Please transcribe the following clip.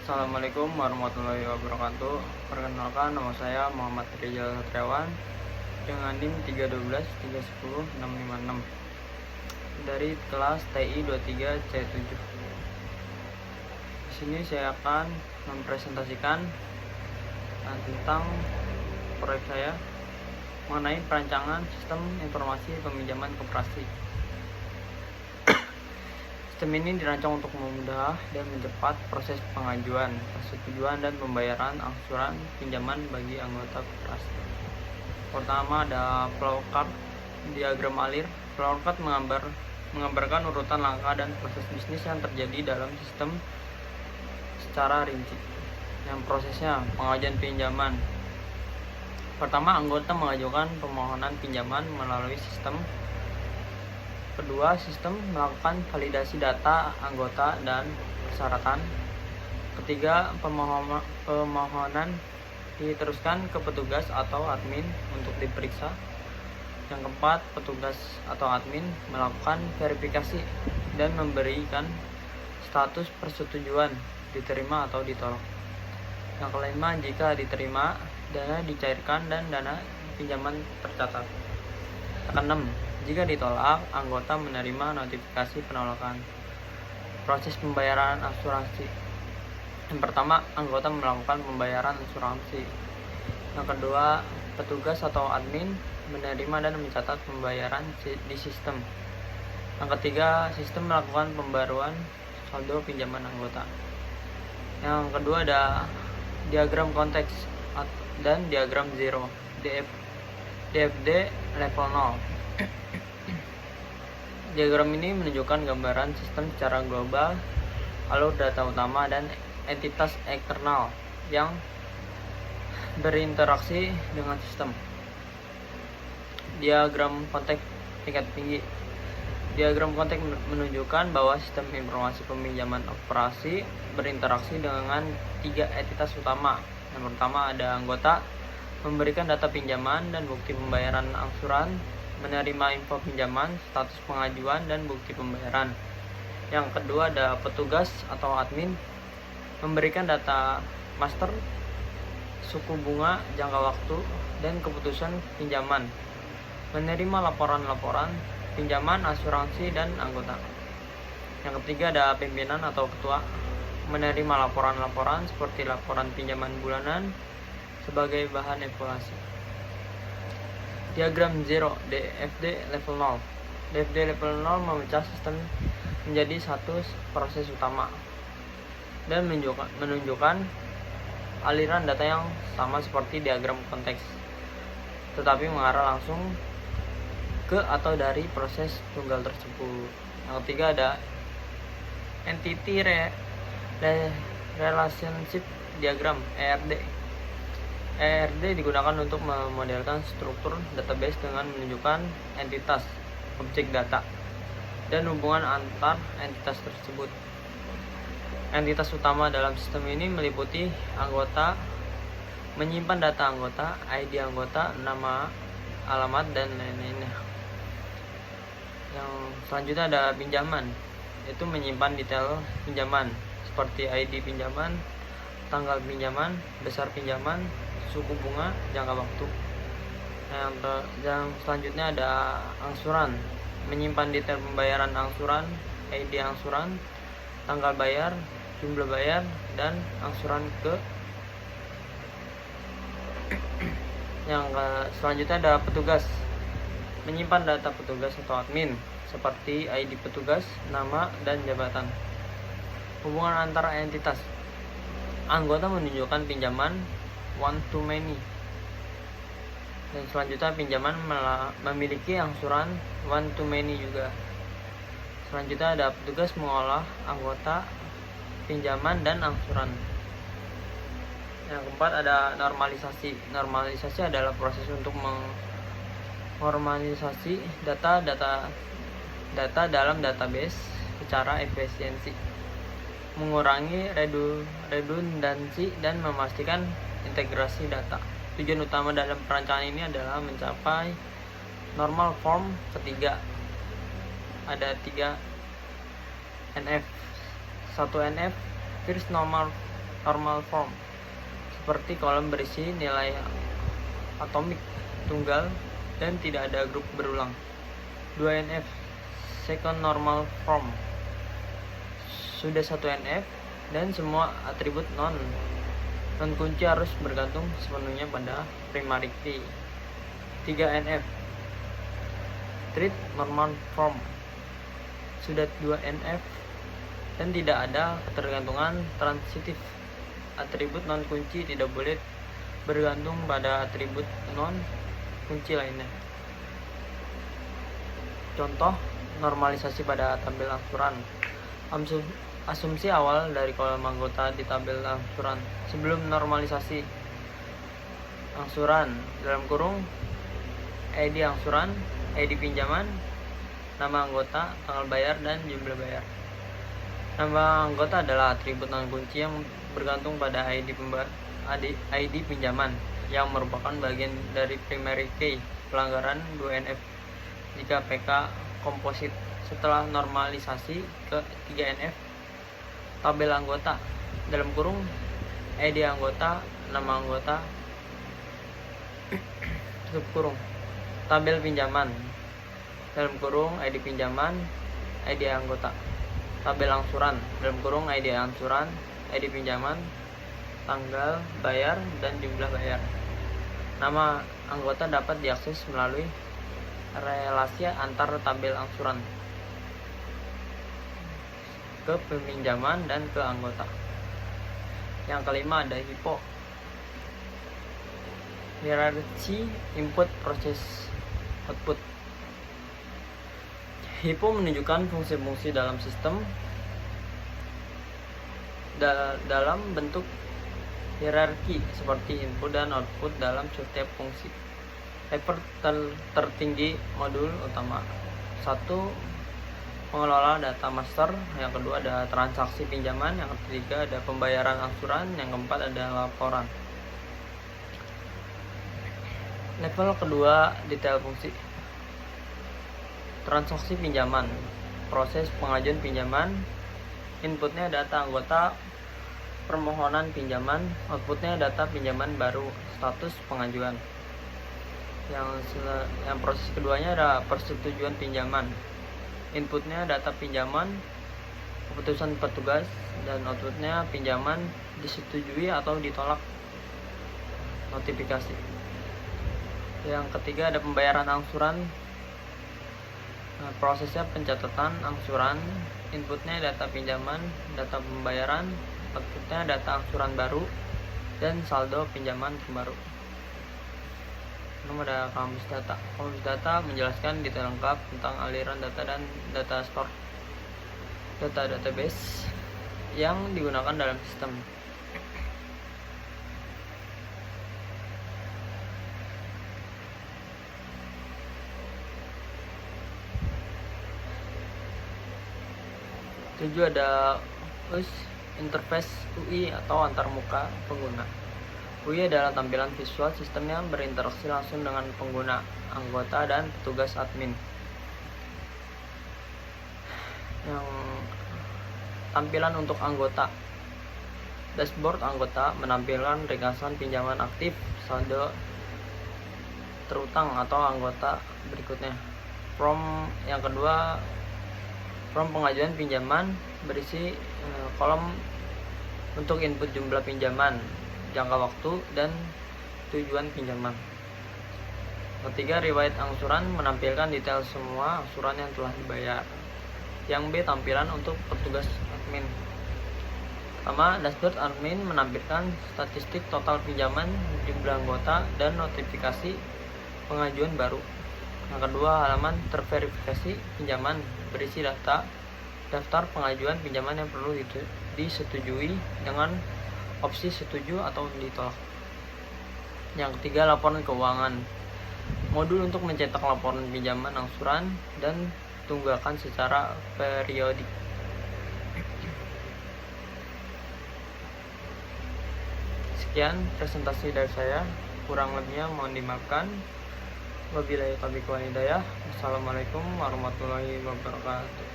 Assalamualaikum warahmatullahi wabarakatuh. Perkenalkan, nama saya Muhammad Rizal Satriawan dengan NIM 312 310 656 dari kelas TI 23C7. Di sini saya akan mempresentasikan tentang proyek saya mengenai perancangan sistem informasi peminjaman koperasi. Sistem ini dirancang untuk memudahkan dan mempercepat proses pengajuan, persetujuan, dan pembayaran angsuran pinjaman bagi anggota koperasi. Pertama ada flowchart, diagram alir. Flowchart menggambarkan urutan langkah dan proses bisnis yang terjadi dalam sistem secara rinci. Yang prosesnya pengajuan pinjaman. Pertama, anggota mengajukan permohonan pinjaman melalui sistem. Kedua, sistem melakukan validasi data anggota dan persyaratan. Ketiga, pemohonan diteruskan ke petugas atau admin untuk diperiksa. Yang keempat, petugas atau admin melakukan verifikasi dan memberikan status persetujuan diterima atau ditolak. Yang kelima, jika diterima, dana dicairkan dan dana pinjaman tercatat. Yang keenam, jika ditolak, anggota menerima notifikasi penolakan. Proses pembayaran asuransi. Yang pertama, anggota melakukan pembayaran asuransi. Yang kedua, petugas atau admin menerima dan mencatat pembayaran di sistem. Yang ketiga, sistem melakukan pembaruan saldo pinjaman anggota. Yang kedua ada diagram konteks dan diagram zero, DFD level 0. Diagram ini menunjukkan gambaran sistem secara global, alur data utama, dan entitas eksternal yang berinteraksi dengan sistem. Diagram konteks tingkat tinggi. Diagram konteks menunjukkan bahwa sistem informasi peminjaman operasi berinteraksi dengan tiga entitas utama. Yang pertama ada anggota, memberikan data pinjaman dan bukti pembayaran angsuran, menerima info pinjaman, status pengajuan, dan bukti pembayaran. Yang kedua ada petugas atau admin, memberikan data master, suku bunga, jangka waktu, dan keputusan pinjaman, menerima laporan-laporan pinjaman, asuransi, dan anggota. Yang ketiga ada pimpinan atau ketua, menerima laporan-laporan seperti laporan pinjaman bulanan sebagai bahan evaluasi. Diagram zero, DFD level 0. DFD level 0 memecah sistem menjadi satu proses utama dan menunjukkan aliran data yang sama seperti diagram konteks, tetapi mengarah langsung ke atau dari proses tunggal tersebut. Yang ketiga ada Entity Relationship Diagram, ERD. ERD digunakan untuk memodelkan struktur database dengan menunjukkan entitas, objek data, dan hubungan antar entitas tersebut. Entitas utama dalam sistem ini meliputi anggota, menyimpan data anggota, ID anggota, nama, alamat, dan lain-lainnya. Yang selanjutnya ada pinjaman, yaitu menyimpan detail pinjaman seperti ID pinjaman, tanggal pinjaman, besar pinjaman, suku bunga, jangka waktu. Yang selanjutnya ada angsuran, menyimpan detail pembayaran angsuran, ID angsuran, tanggal bayar, jumlah bayar, dan angsuran ke. Yang selanjutnya ada petugas, menyimpan data petugas atau admin seperti ID petugas, nama, dan jabatan. Hubungan antara entitas. Anggota menunjukkan pinjaman one to many, dan selanjutnya pinjaman memiliki angsuran one to many juga. Selanjutnya ada petugas mengolah anggota, pinjaman, dan angsuran. Yang keempat ada normalisasi. Normalisasi adalah proses untuk mengnormalisasi data dalam database secara efisiensi, mengurangi redundansi, dan memastikan integrasi data. Tujuan utama dalam perancangan ini adalah mencapai normal form ketiga. Ada 3 NF. 1 NF first normal normal form, seperti kolom berisi nilai atomik tunggal dan tidak ada grup berulang. 2NF second normal form, sudah 1NF dan semua atribut non kunci harus bergantung sepenuhnya pada primary key. 3NF third normal form, sudah 2NF dan tidak ada ketergantungan transitif. Atribut non kunci tidak boleh bergantung pada atribut non kunci lainnya. Contoh normalisasi pada tabel angsuran. Asumsi awal dari kolom anggota di tabel angsuran sebelum normalisasi. Angsuran dalam kurung ID angsuran, ID pinjaman, nama anggota, tanggal bayar, dan jumlah bayar. Nama anggota adalah atribut non kunci yang bergantung pada ID pinjaman yang merupakan bagian dari primary key pelanggaran 2NF jika PK komposit. Setelah normalisasi ke 3NF, tabel anggota dalam kurung ID anggota, nama anggota, tutup kurung, tabel pinjaman dalam kurung ID pinjaman, ID anggota, tabel angsuran dalam kurung ID angsuran, ID pinjaman, tanggal bayar, dan jumlah bayar. Nama anggota dapat diakses melalui relasi antar tabel angsuran ke peminjaman dan ke anggota. Yang kelima ada HIPO, hierarki input proses output. HIPO menunjukkan fungsi-fungsi dalam sistem dalam bentuk hierarki seperti input dan output dalam setiap fungsi. Level tertinggi modul utama. 1. Pengelola data master. Yang kedua ada transaksi pinjaman. Yang ketiga ada pembayaran angsuran. Yang keempat ada laporan. Level kedua, detail fungsi. Transaksi pinjaman, proses pengajuan pinjaman. Inputnya data anggota permohonan pinjaman, outputnya data pinjaman baru, status pengajuan. Yang proses keduanya ada persetujuan pinjaman. Inputnya data pinjaman, keputusan petugas, dan outputnya pinjaman disetujui atau ditolak, notifikasi. Yang ketiga ada pembayaran angsuran. Prosesnya pencatatan angsuran, inputnya data pinjaman, data pembayaran, outputnya data angsuran baru, dan saldo pinjaman terbaru. Nomor ada kamus data. Kamus data menjelaskan detail lengkap tentang aliran data dan data store, data database yang digunakan dalam sistem. Tujuh ada US interface UI atau antarmuka pengguna. UI adalah tampilan visual sistem yang berinteraksi langsung dengan pengguna, anggota, dan petugas admin. Yang tampilan untuk anggota. Dashboard anggota menampilkan ringkasan pinjaman aktif, saldo terutang atau anggota berikutnya. Yang kedua, form pengajuan pinjaman berisi kolom untuk input jumlah pinjaman, jangka waktu, dan tujuan pinjaman. Ketiga, riwayat angsuran menampilkan detail semua angsuran yang telah dibayar. Yang B, tampilan untuk petugas admin. Pertama, dashboard admin menampilkan statistik total pinjaman, jumlah anggota, dan notifikasi pengajuan baru. Yang kedua, halaman terverifikasi pinjaman berisi daftar pengajuan pinjaman yang perlu disetujui dengan opsi setuju atau ditolak. Yang ketiga, laporan keuangan. Modul untuk mencetak laporan pinjaman angsuran dan tunggakan secara periodik. Sekian presentasi dari saya, kurang lebihnya mohon dimaafkan. Wabillahi taufiq wal hidayah. Wassalamualaikum warahmatullahi wabarakatuh.